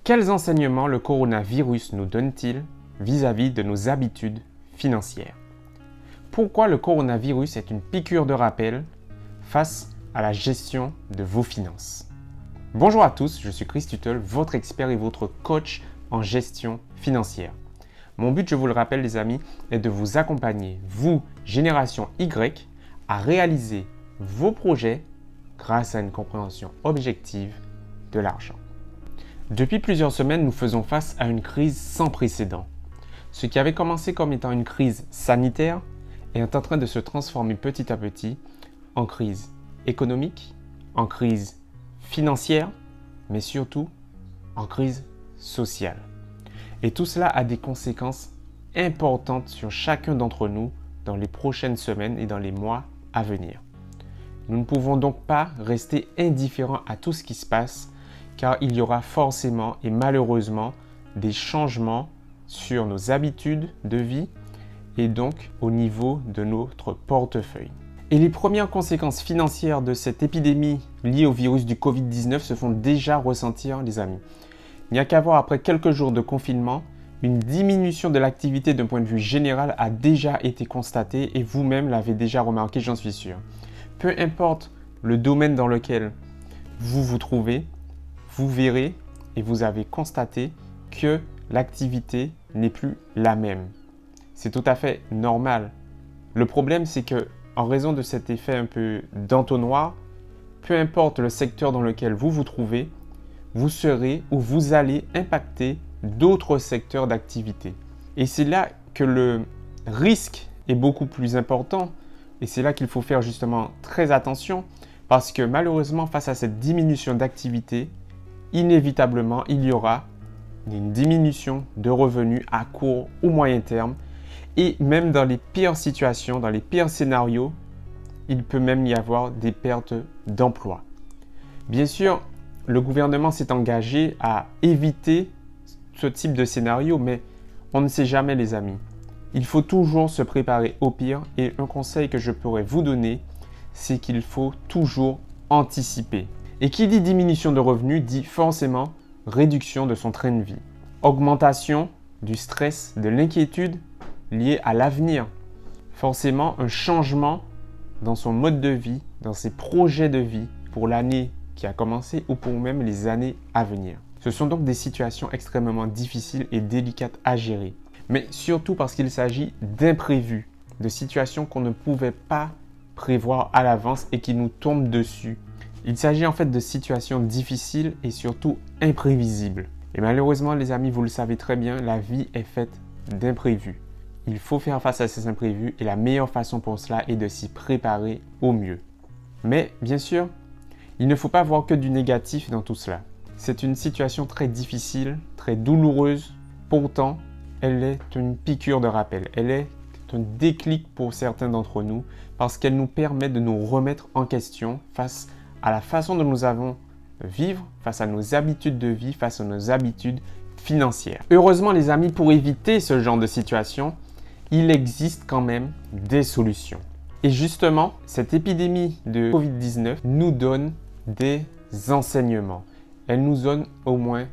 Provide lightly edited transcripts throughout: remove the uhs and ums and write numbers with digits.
Quels enseignements le coronavirus nous donne-t-il vis-à-vis de nos habitudes financières? Pourquoi le coronavirus est une piqûre de rappel face à la gestion de vos finances? Bonjour à tous, je suis Chris Tuttle, votre expert et votre coach en gestion financière. Mon but, je vous le rappelle les amis, est de vous accompagner, vous, génération Y, à réaliser vos projets grâce à une compréhension objective de l'argent. Depuis plusieurs semaines, nous faisons face à une crise sans précédent. Ce qui avait commencé comme étant une crise sanitaire est en train de se transformer petit à petit en crise économique, en crise financière, mais surtout en crise sociale. Et tout cela a des conséquences importantes sur chacun d'entre nous dans les prochaines semaines et dans les mois à venir. Nous ne pouvons donc pas rester indifférents à tout ce qui se passe, car il y aura forcément et malheureusement des changements sur nos habitudes de vie et donc au niveau de notre portefeuille. Et les premières conséquences financières de cette épidémie liée au virus du Covid-19 se font déjà ressentir, les amis. Il n'y a qu'à voir, après quelques jours de confinement, une diminution de l'activité d'un point de vue général a déjà été constatée et vous-même l'avez déjà remarqué, j'en suis sûr. Peu importe le domaine dans lequel vous vous trouvez, vous verrez et vous avez constaté que l'activité n'est plus la même. C'est tout à fait normal. Le problème, c'est que en raison de cet effet un peu d'entonnoir, peu importe le secteur dans lequel vous vous trouvez, vous serez ou vous allez impacter d'autres secteurs d'activité. Et c'est là que le risque est beaucoup plus important et c'est là qu'il faut faire justement très attention parce que malheureusement, face à cette diminution d'activité, inévitablement, il y aura une diminution de revenus à court ou moyen terme. Et même dans les pires situations, dans les pires scénarios, il peut même y avoir des pertes d'emploi. Bien sûr, le gouvernement s'est engagé à éviter ce type de scénario, mais on ne sait jamais les amis. Il faut toujours se préparer au pire et un conseil que je pourrais vous donner, c'est qu'il faut toujours anticiper. Et qui dit diminution de revenus dit forcément réduction de son train de vie, augmentation du stress, de l'inquiétude liée à l'avenir, forcément un changement dans son mode de vie, dans ses projets de vie pour l'année qui a commencé ou pour même les années à venir. Ce sont donc des situations extrêmement difficiles et délicates à gérer, mais surtout parce qu'il s'agit d'imprévus, de situations qu'on ne pouvait pas prévoir à l'avance et qui nous tombent dessus. Il s'agit en fait de situations difficiles et surtout imprévisibles. Et malheureusement, les amis, vous le savez très bien, la vie est faite d'imprévus. Il faut faire face à ces imprévus et la meilleure façon pour cela est de s'y préparer au mieux. Mais bien sûr, il ne faut pas voir que du négatif dans tout cela. C'est une situation très difficile, très douloureuse. Pourtant, elle est une piqûre de rappel. Elle est un déclic pour certains d'entre nous parce qu'elle nous permet de nous remettre en question face à la façon dont nous avons vivre, face à nos habitudes de vie, face à nos habitudes financières. Heureusement les amis, pour éviter ce genre de situation, il existe quand même des solutions. Et justement, cette épidémie de Covid-19 nous donne des enseignements. Elle nous donne au moins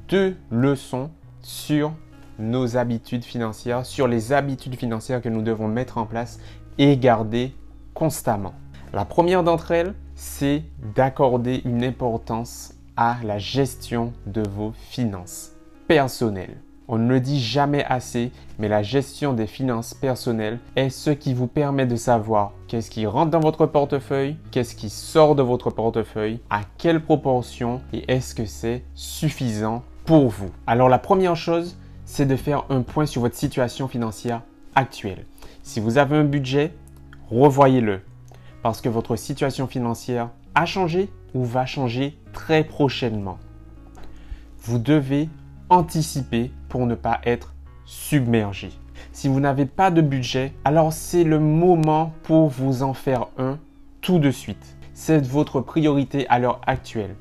2 leçons sur nos habitudes financières, sur les habitudes financières que nous devons mettre en place et garder constamment. La première d'entre elles, c'est d'accorder une importance à la gestion de vos finances personnelles. On ne le dit jamais assez, mais la gestion des finances personnelles est ce qui vous permet de savoir qu'est-ce qui rentre dans votre portefeuille, qu'est-ce qui sort de votre portefeuille, à quelle proportion et est-ce que c'est suffisant pour vous. Alors la première chose, c'est de faire un point sur votre situation financière actuelle. Si vous avez un budget, revoyez-le. Parce que votre situation financière a changé ou va changer très prochainement. Vous devez anticiper pour ne pas être submergé. Si vous n'avez pas de budget, alors c'est le moment pour vous en faire un tout de suite. C'est votre priorité à l'heure actuelle.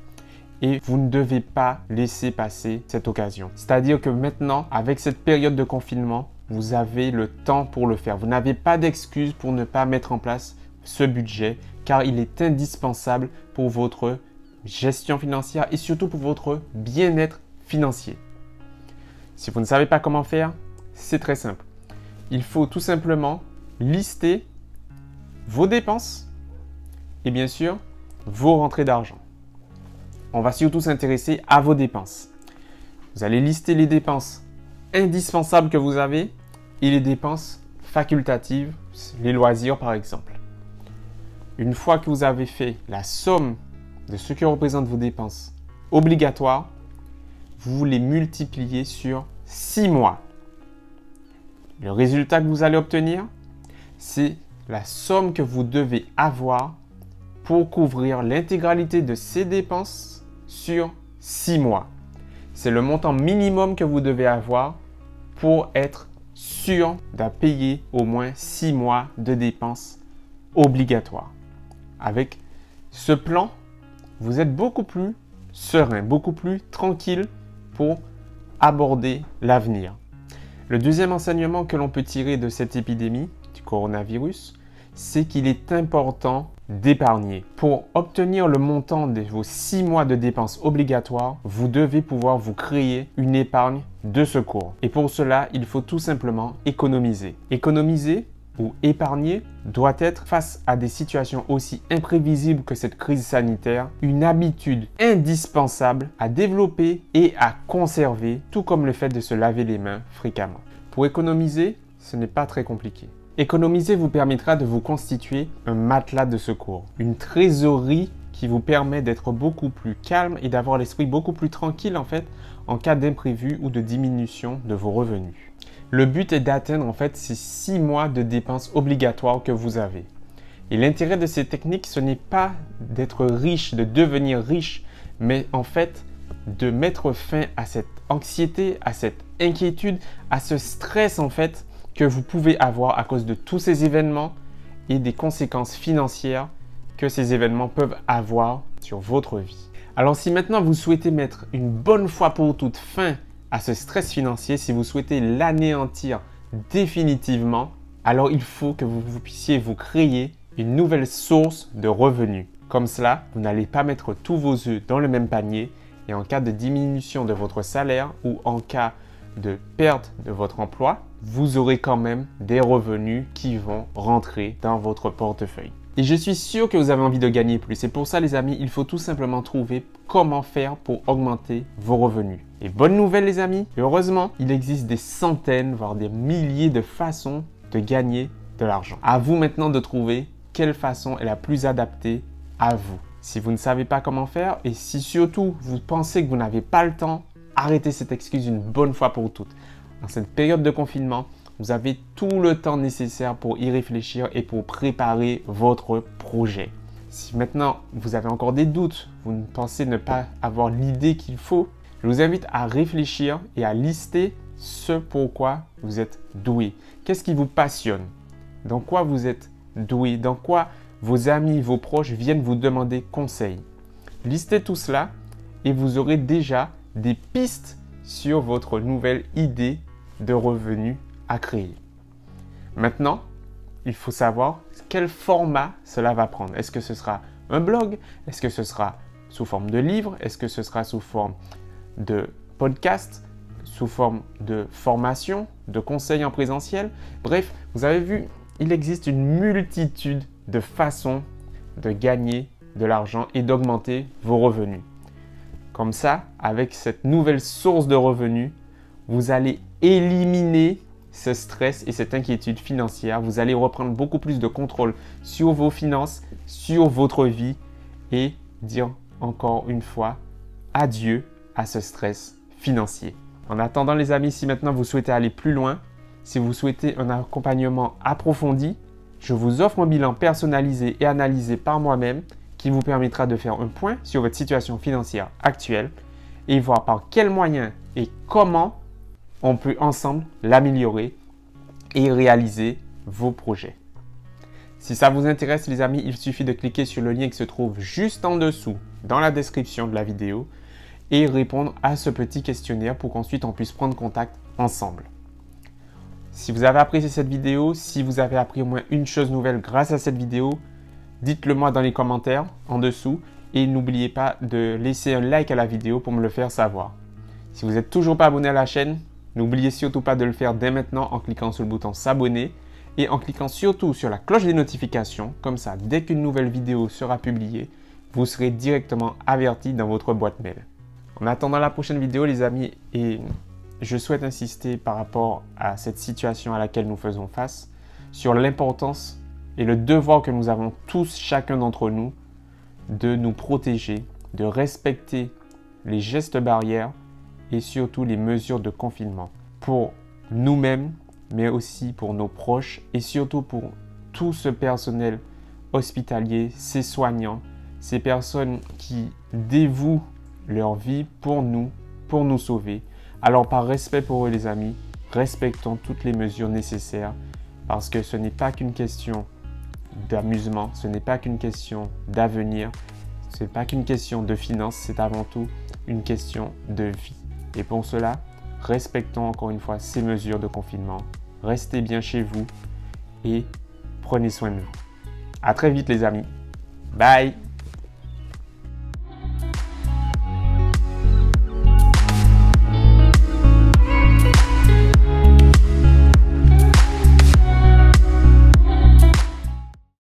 Et vous ne devez pas laisser passer cette occasion. C'est-à-dire que maintenant, avec cette période de confinement, vous avez le temps pour le faire. Vous n'avez pas d'excuse pour ne pas mettre en place ce budget car il est indispensable pour votre gestion financière et surtout pour votre bien-être financier. Si vous ne savez pas comment faire, c'est très simple. Il faut tout simplement lister vos dépenses et bien sûr vos rentrées d'argent. On va surtout s'intéresser à vos dépenses. Vous allez lister les dépenses indispensables que vous avez et les dépenses facultatives, les loisirs par exemple. Une fois que vous avez fait la somme de ce que représentent vos dépenses obligatoires, vous les multipliez sur 6 mois. Le résultat que vous allez obtenir, c'est la somme que vous devez avoir pour couvrir l'intégralité de ces dépenses sur 6 mois. C'est le montant minimum que vous devez avoir pour être sûr de payer au moins 6 mois de dépenses obligatoires. Avec ce plan, vous êtes beaucoup plus serein, beaucoup plus tranquille pour aborder l'avenir. Le deuxième enseignement que l'on peut tirer de cette épidémie du coronavirus, c'est qu'il est important d'épargner. Pour obtenir le montant de vos 6 mois de dépenses obligatoires, vous devez pouvoir vous créer une épargne de secours. Et pour cela, il faut tout simplement économiser. Économiser ou épargner doit être, face à des situations aussi imprévisibles que cette crise sanitaire, une habitude indispensable à développer et à conserver, tout comme le fait de se laver les mains fréquemment. Pour économiser, ce n'est pas très compliqué. Économiser vous permettra de vous constituer un matelas de secours, une trésorerie qui vous permet d'être beaucoup plus calme et d'avoir l'esprit beaucoup plus tranquille en fait en cas d'imprévu ou de diminution de vos revenus. Le but est d'atteindre ces 6 mois de dépenses obligatoires que vous avez. Et l'intérêt de ces techniques, ce n'est pas d'être riche, de devenir riche, mais en fait de mettre fin à cette anxiété, à cette inquiétude, à ce stress que vous pouvez avoir à cause de tous ces événements et des conséquences financières que ces événements peuvent avoir sur votre vie. Alors si maintenant vous souhaitez mettre une bonne fois pour toutes fin à ce stress financier, si vous souhaitez l'anéantir définitivement, alors il faut que vous puissiez vous créer une nouvelle source de revenus. Comme cela, vous n'allez pas mettre tous vos œufs dans le même panier et en cas de diminution de votre salaire ou en cas de perte de votre emploi, vous aurez quand même des revenus qui vont rentrer dans votre portefeuille. Et je suis sûr que vous avez envie de gagner plus. Et pour ça, les amis, il faut tout simplement trouver comment faire pour augmenter vos revenus. Et bonne nouvelle, les amis, heureusement, il existe des centaines, voire des milliers de façons de gagner de l'argent. À vous maintenant de trouver quelle façon est la plus adaptée à vous. Si vous ne savez pas comment faire et si surtout vous pensez que vous n'avez pas le temps, arrêtez cette excuse une bonne fois pour toutes. Dans cette période de confinement, vous avez tout le temps nécessaire pour y réfléchir et pour préparer votre projet. Si maintenant vous avez encore des doutes, vous pensez ne pas avoir l'idée qu'il faut, je vous invite à réfléchir et à lister ce pourquoi vous êtes doué. Qu'est-ce qui vous passionne? Dans quoi vous êtes doué? Dans quoi vos amis, vos proches viennent vous demander conseil? Listez tout cela et vous aurez déjà des pistes sur votre nouvelle idée de revenus à créer. Maintenant, il faut savoir quel format cela va prendre. Est-ce que ce sera un blog? Est-ce que ce sera sous forme de livre? Est-ce que ce sera sous forme de podcast? Sous forme de formation? De conseils en présentiel? Bref, vous avez vu, il existe une multitude de façons de gagner de l'argent et d'augmenter vos revenus. Comme ça, avec cette nouvelle source de revenus, vous allez éliminer ce stress et cette inquiétude financière. Vous allez reprendre beaucoup plus de contrôle sur vos finances, sur votre vie et dire encore une fois adieu à ce stress financier. En attendant les amis, si maintenant vous souhaitez aller plus loin, si vous souhaitez un accompagnement approfondi, je vous offre un bilan personnalisé et analysé par moi-même qui vous permettra de faire un point sur votre situation financière actuelle et voir par quels moyens et comment on peut ensemble l'améliorer et réaliser vos projets. Si ça vous intéresse les amis, il suffit de cliquer sur le lien qui se trouve juste en dessous dans la description de la vidéo et répondre à ce petit questionnaire pour qu'ensuite on puisse prendre contact ensemble. Si vous avez apprécié cette vidéo, si vous avez appris au moins une chose nouvelle grâce à cette vidéo, dites-le moi dans les commentaires en dessous et n'oubliez pas de laisser un like à la vidéo pour me le faire savoir. Si vous n'êtes toujours pas abonné à la chaîne, n'oubliez surtout pas de le faire dès maintenant en cliquant sur le bouton s'abonner et en cliquant surtout sur la cloche des notifications. Comme ça, dès qu'une nouvelle vidéo sera publiée, vous serez directement averti dans votre boîte mail. En attendant la prochaine vidéo, les amis, et je souhaite insister par rapport à cette situation à laquelle nous faisons face, sur l'importance et le devoir que nous avons tous, chacun d'entre nous, de nous protéger, de respecter les gestes barrières et surtout les mesures de confinement pour nous-mêmes, mais aussi pour nos proches et surtout pour tout ce personnel hospitalier, ces soignants, ces personnes qui dévouent leur vie pour nous sauver. Alors par respect pour eux les amis, respectons toutes les mesures nécessaires parce que ce n'est pas qu'une question d'amusement, ce n'est pas qu'une question d'avenir, ce n'est pas qu'une question de finances, c'est avant tout une question de vie. Et pour cela, respectons encore une fois ces mesures de confinement, restez bien chez vous et prenez soin de vous. À très vite les amis. Bye!